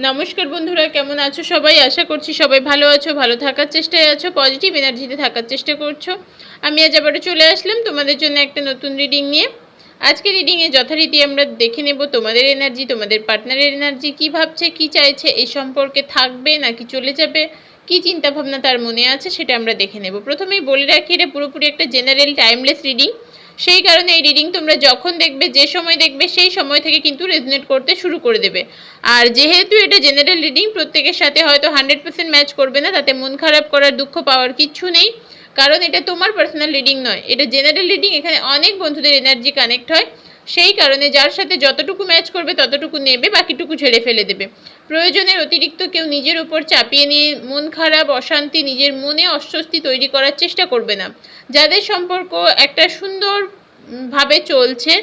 নমস্কার বন্ধুরা, কেমন আছো সবাই? আশা করছি সবাই ভালো আছো, ভালো থাকার চেষ্টায় আছো, পজিটিভ এনার্জিতে থাকার চেষ্টা করছো। আমি আজ আবারও চলে আসলাম তোমাদের জন্য একটা নতুন রিডিং নিয়ে। আজকে রিডিংয়ে যথারীতি আমরা দেখে নেব তোমাদের এনার্জি, তোমাদের পার্টনারের এনার্জি, কী ভাবছে, কী চাইছে, এই সম্পর্কে থাকবে নাকি চলে যাবে, কী চিন্তাভাবনা তার মনে আছে সেটা আমরা দেখে নেব। প্রথমেই বলে রাখি, এটা পুরোপুরি একটা জেনারেল টাইমলেস রিডিং। সেই কারণে এই রিডিং তোমরা যখন দেখবে, যে সময় দেখবে, সেই সময় থেকে কিন্তু রেজনেট করতে শুরু করে দেবে। আর যেহেতু এটা জেনারেল রিডিং, প্রত্যেকের সাথে হয়তো 100% ম্যাচ করবে না, তাতে মন খারাপ করার, দুঃখ পাওয়ার কিচ্ছু নেই। কারণ এটা তোমার পার্সোনাল রিডিং নয়, এটা জেনারেল রিডিং। এখানে অনেক বন্ধুদের এনার্জি কানেক্ট হয়, সেই কারণে যার সাথে যতটুকু ম্যাচ করবে ততটুকু নেবে, বাকিটুকু ঝেড়ে ফেলে দেবে। প্রয়োজনের অতিরিক্ত কেউ নিজের উপর চাপিয়ে নিয়ে মন খারাপ, অশান্তি, নিজের মনে অস্বস্তি তৈরি করার চেষ্টা করবে না। যাদের সম্পর্ক একটা সুন্দর ভাবে চলছে,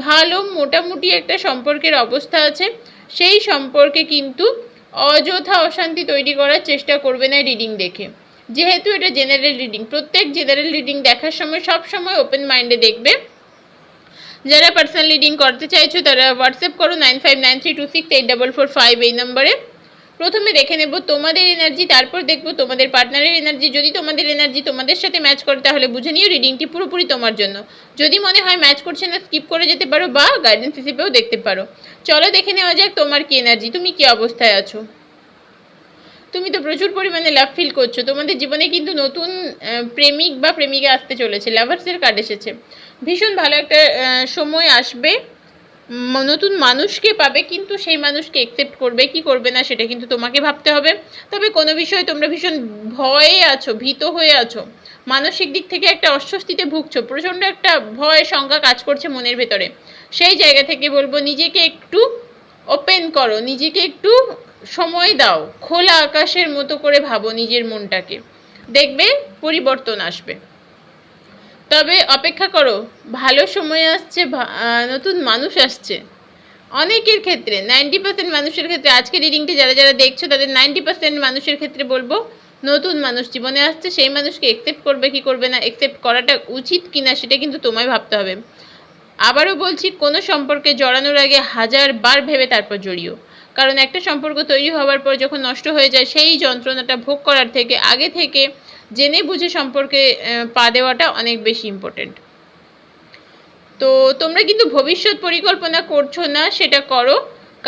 ভালো মোটামুটি একটা সম্পর্কের অবস্থা আছে, সেই সম্পর্কে কিন্তু অযথা অশান্তি তৈরি করার চেষ্টা করবে না রিডিং দেখে। যেহেতু এটা জেনারেল রিডিং, প্রত্যেক জেনারেল রিডিং দেখার সময় সব সময় ওপেন মাইন্ডে দেখবে। যারা পার্সোনাল রিডিং করতে চাইছো তারা হোয়াটসঅ্যাপ করো 9593268445 এই নম্বরে। প্রথমে দেখে নেব তোমাদের এনার্জি, তারপর দেখব তোমাদের পার্টনারের এনার্জি। যদি তোমাদের এনার্জি তোমাদের সাথে ম্যাচ করে তাহলে বুঝে নিও রিডিংটি পুরোপুরি তোমার জন্য। যদি মনে হয় ম্যাচ করছে না, স্কিপ করে যেতে পারো বা গাইডেন্স হিসেবেও দেখতে পারো। চলো দেখে নেওয়া যাক তোমার কি এনার্জি, তুমি কি অবস্থায় আছো। তুমি তো প্রচুর পরিমাণে লাভ ফিল করছো। তোমাদের জীবনে কিন্তু নতুন প্রেমিক বা প্রেমিকা আসতে চলেছে। লাভার্সের কার্ড এসেছে। ভীষণ ভালো একটা সময় আসবে, নতুন মানুষকে পাবে, কিন্তু সেই মানুষকে অ্যাকসেপ্ট করবে কি করবে না সেটা কিন্তু তোমাকে ভাবতে হবে। তবে কোনো বিষয়ে তোমরা ভীষণ ভয়ে আছো, ভীত হয়ে আছো, মানসিক দিক থেকে একটা অস্বস্তিতে ভুগছো, প্রচণ্ড একটা ভয় শঙ্কা কাজ করছে মনের ভেতরে। সেই জায়গা থেকে বলবো নিজেকে একটু ওপেন করো, নিজেকে একটু সময় দাও, খোলা আকাশের মতো করে ভাবো নিজের মনটাকে, দেখবে পরিবর্তন আসবে। তবে অপেক্ষা করো, ভালো সময় আসছে, নতুন মানুষ আসছে। অনেকের ক্ষেত্রে 90% মানুষের ক্ষেত্রে, আজকে রিডিংটি যারা যারা দেখছো তাদের 90% মানুষের ক্ষেত্রে বলবো নতুন মানুষ জীবনে আসছে। সেই মানুষকে অ্যাকসেপ্ট করবে কি করবে না, অ্যাকসেপ্ট করাটা উচিত কিনা সেটা কিন্তু তোমায় ভাবতে হবে। আবারও বলছি, কোনো সম্পর্কে জড়ানোর আগে 1000 বার ভেবে তারপর জড়িও। কারণ একটা সম্পর্ক তৈরি হওয়ার পর যখন নষ্ট হয়ে যায়, সেই যন্ত্রণাটা ভোগ করার থেকে আগে থেকে জেনে বুঝে সম্পর্কে পা দেওয়াটা অনেক বেশি ইম্পর্টেন্ট। তো তোমরা কিন্তু ভবিষ্যৎ পরিকল্পনা করছো না, সেটা করো,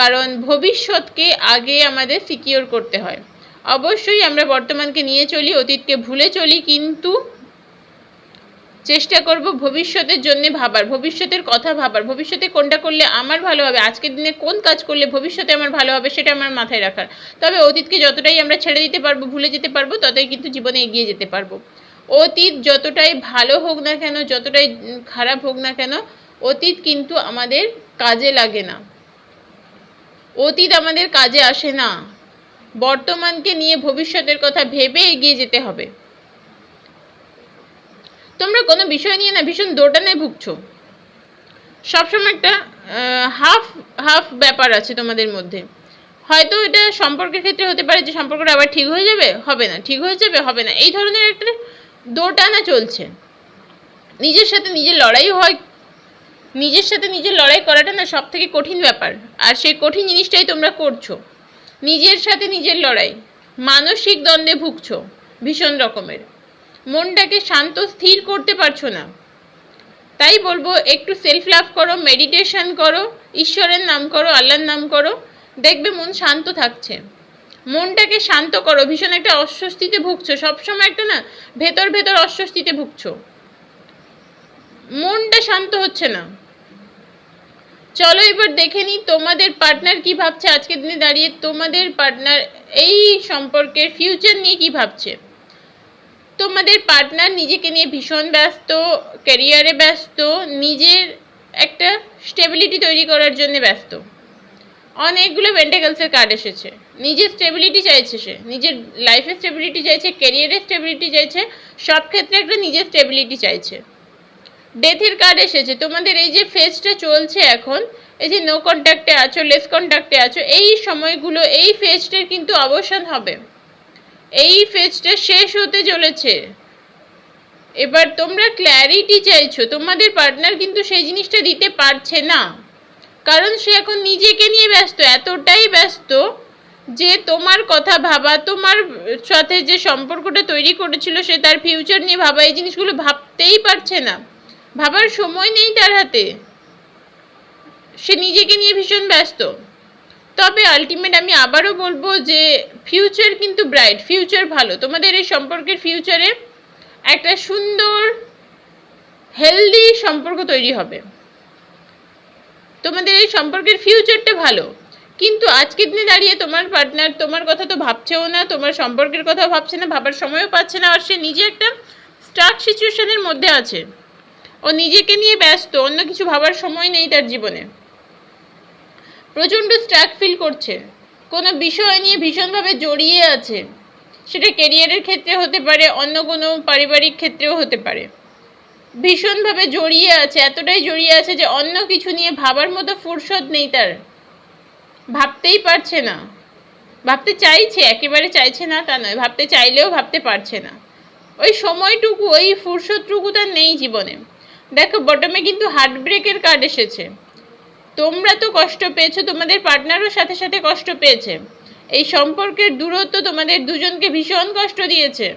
কারণ ভবিষ্যৎকে আগে আমাদের সিকিওর করতে হয়। অবশ্যই আমরা বর্তমানকে নিয়ে চলি, অতীতকে ভুলে চলি, কিন্তু চেষ্টা করব ভবিষ্যতের জন্য ভাবার, ভবিষ্যতের কথা ভাবার, ভবিষ্যতে কোনটা করলে আমার ভালো হবে, আজকের দিনে কোন কাজ করলে ভবিষ্যতে আমার ভালো হবে সেটা আমার মাথায় রাখার। তবে অতীতকে যতটাই আমরা ছেড়ে দিতে পারবো, ভুলে যেতে পারবো, ততই কিন্তু জীবনে এগিয়ে যেতে পারবো। অতীত যতটাই ভালো হোক না কেন, যতটাই খারাপ হোক না কেন, অতীত কিন্তু আমাদের কাজে লাগে না, অতীত আমাদের কাজে আসে না। বর্তমানকে নিয়ে ভবিষ্যতের কথা ভেবে এগিয়ে যেতে হবে। তোমরা কোনো বিষয় নিয়ে না ভীষণ দোটানায় ভুগছো, সবসময় একটা হাফ হাফ ব্যাপার আছে তোমাদের মধ্যে। হয়তো এটা সম্পর্কের ক্ষেত্রে হতে পারে যে সম্পর্কটা আবার ঠিক হয়ে যাবে, হবে না, ঠিক হয়ে যাবে, হবে না, এই ধরনের একটা দোটানা চলছে। নিজের সাথে নিজের লড়াই হয়, নিজের সাথে নিজের লড়াই করাটা না সব থেকে কঠিন ব্যাপার, আর সেই কঠিন জিনিসটাই তোমরা করছো, নিজের সাথে নিজের লড়াই। মানসিক দ্বন্দ্বে ভুগছো ভীষণ রকমের, মনটাকে শান্ত স্থির করতে পারছো না। তাই বলবো একটু সেলফ লাভ করো, মেডিটেশন করো, ঈশ্বরের নাম করো, আল্লাহর নাম করো, দেখবে মন শান্ত থাকছে। মনটাকে শান্ত করো, ভীষণ একটা অস্বস্তিতে ভুগছো, সবসময় একটা না ভেতর ভেতর অস্বস্তিতে ভুগছো, মনটা শান্ত হচ্ছে না। চলো এবার দেখে নিই তোমাদের পার্টনার কি ভাবছে আজকের দিনে দাঁড়িয়ে। তোমাদের পার্টনার এই সম্পর্কের ফিউচার নিয়ে কি ভাবছে। তোমাদের পার্টনার নিজেকে নিয়ে ভীষণ ব্যস্ত, ক্যারিয়ারে ব্যস্ত, নিজের একটা স্টেবিলিটি তৈরি করার জন্য ব্যস্ত। অনেকগুলো পেন্টাকলসের কার্ড এসেছে। নিজের স্টেবিলিটি চাইছে, সে নিজের লাইফে স্টেবিলিটি চাইছে, ক্যারিয়ারে স্টেবিলিটি চাইছে, সব ক্ষেত্রে একটা নিজের স্টেবিলিটি চাইছে। ডেথের কার্ড এসেছে। তোমাদের এই যে ফেজটা চলছে এখন, এই যে নো কন্ট্যাক্টে আছো, লেস কন্ট্যাক্টে আছো, এই সময়গুলো, এই ফেজটার কিন্তু অবসান হবে, এই ফেজটা শেষ হতে চলেছে। এবার তোমরা ক্ল্যারিটি চাইছো, তোমাদের পার্টনার কিন্তু সেই জিনিসটা দিতে পারছে না, কারণ সে এখন নিজেকে নিয়ে ব্যস্ত, এতটাই ব্যস্ত যে তোমার কথা ভাবা, তোমার সাথে যে সম্পর্কটা তৈরি করেছিল সে তার ফিউচার নিয়ে ভাবা, এই জিনিসগুলো ভাবতেই পারছে না, ভাবার সময় নেই তার হাতে, সে নিজেকে নিয়ে ভীষণ ব্যস্ত। তবে আলটিমেট আমি আবারও বলবো যে ফিউচার কিন্তু ব্রাইট, ফিউচার ভালো, তোমাদের এই সম্পর্কের ফিউচারে একটা সুন্দর হেলদি সম্পর্ক তৈরি হবে, তোমাদের এই সম্পর্কের ফিউচারটা ভালো। কিন্তু আজকের দিনে দাঁড়িয়ে তোমার পার্টনার তোমার কথা তো ভাবছেও না, তোমার সম্পর্কের কথাও ভাবছে না, ভাবার সময়ও পাচ্ছে না, আর সে নিজে একটা স্টাক সিচুয়েশনের মধ্যে আছে, ও নিজেকে নিয়ে ব্যস্ত, অন্য কিছু ভাবার সময় নেই তার জীবনে, প্রচণ্ড স্ট্রাক ফিল করছে, কোনো বিষয় নিয়ে ভীষণভাবে জড়িয়ে আছে, সেটা কেরিয়ারের ক্ষেত্রে হতে পারে, অন্য কোনো পারিবারিক ক্ষেত্রেও হতে পারে, ভীষণভাবে জড়িয়ে আছে, এতটাই জড়িয়ে আছে যে অন্য কিছু নিয়ে ভাবার মতো ফুরসত নেই তার, ভাবতেই পারছে না, ভাবতে চাইছে, একেবারে চাইছে না তা নয়, ভাবতে চাইলেও ভাবতে পারছে না, ওই সময়টুকু ওই ফুরসতটুকু তার নেই জীবনে। দেখো বটমে কিন্তু হার্ট ব্রেকের কার্ড এসেছে, তোমরা তো কষ্ট পেয়েছো, তোমাদের পার্টনারও সাথে সাথে কষ্ট পেয়েছে, এই সম্পর্কের দূরত্ব তোমাদের দুজনকে ভীষণ কষ্ট দিয়েছে।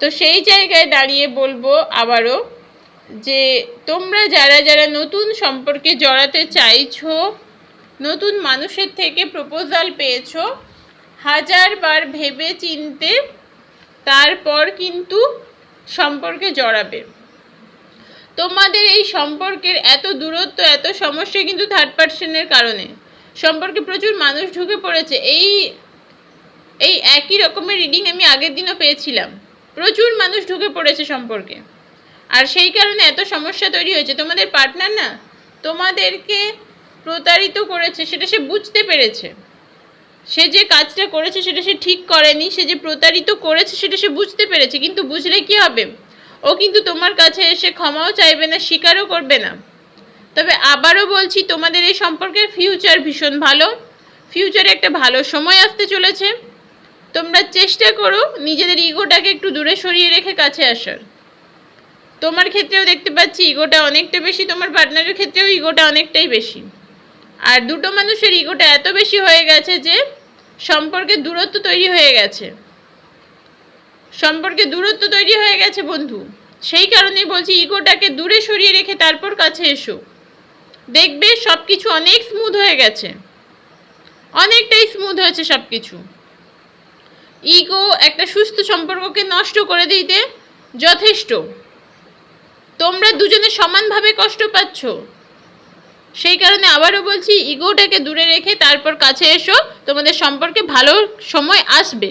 তো সেই জায়গায় দাঁড়িয়ে বলবো আবারও যে তোমরা যারা যারা নতুন সম্পর্কে জড়াতে চাইছো, নতুন মানুষের থেকে প্রপোজাল পেয়েছো, 1000 বার ভেবে চিনতে তারপর কিন্তু সম্পর্কে জড়াবে। তোমাদের এই সম্পর্কের এত দূরত্ব, এত সমস্যা কিন্তু থার্ড পার্সনের কারণে, সম্পর্কে প্রচুর মানুষ ঢুকে পড়েছে। এই একই রকমের রিডিং আমি আগের দিনও পেয়েছিলাম, প্রচুর মানুষ ঢুকে পড়েছে সম্পর্কে, আর সেই কারণে এত সমস্যা তৈরি হয়েছে। তোমাদের পার্টনার না তোমাদেরকে প্রতারিত করেছে, সেটা সে বুঝতে পেরেছে, সে যে কাজটা করেছে সেটা সে ঠিক করেনি, সে যে প্রতারিত করেছে সেটা সে বুঝতে পেরেছে, কিন্তু বুঝলে কি হবে, ও কিন্তু তোমার কাছে এসে ক্ষমাও চাইবে না, স্বীকারও করবে না। তবে আবারও বলছি তোমাদের এই সম্পর্কের ফিউচার ভীষণ ভালো, ফিউচারে একটা ভালো সময় আসতে চলেছে, তোমরা চেষ্টা করো নিজেদের ইগোটাকে একটু দূরে সরিয়ে রেখে কাছে আসার। তোমার ক্ষেত্রেও দেখতে পাচ্ছি ইগোটা অনেকটা বেশি, তোমার পার্টনারের ক্ষেত্রেও ইগোটা অনেকটাই বেশি, আর দুটো মানুষের ইগোটা এত বেশি হয়ে গেছে যে সম্পর্কে দূরত্ব তৈরি হয়ে গেছে, সম্পর্কে দূরত্ব তৈরি হয়ে গেছে বন্ধু। সেই কারণেই বলছি ইগোটাকে দূরে সরিয়ে রেখে তারপর কাছে এসো, দেখবে সব কিছু অনেক স্মুথ হয়ে গেছে, অনেকটাই স্মুথ হয়েছে সব কিছু। ইগো একটা সুস্থ সম্পর্ককে নষ্ট করে দিতে যথেষ্ট, তোমরা দুজনে সমানভাবে কষ্ট পাচ্ছ, সেই কারণে আবারও বলছি ইগোটাকে দূরে রেখে তারপর কাছে এসো, তোমাদের সম্পর্কে ভালো সময় আসবে।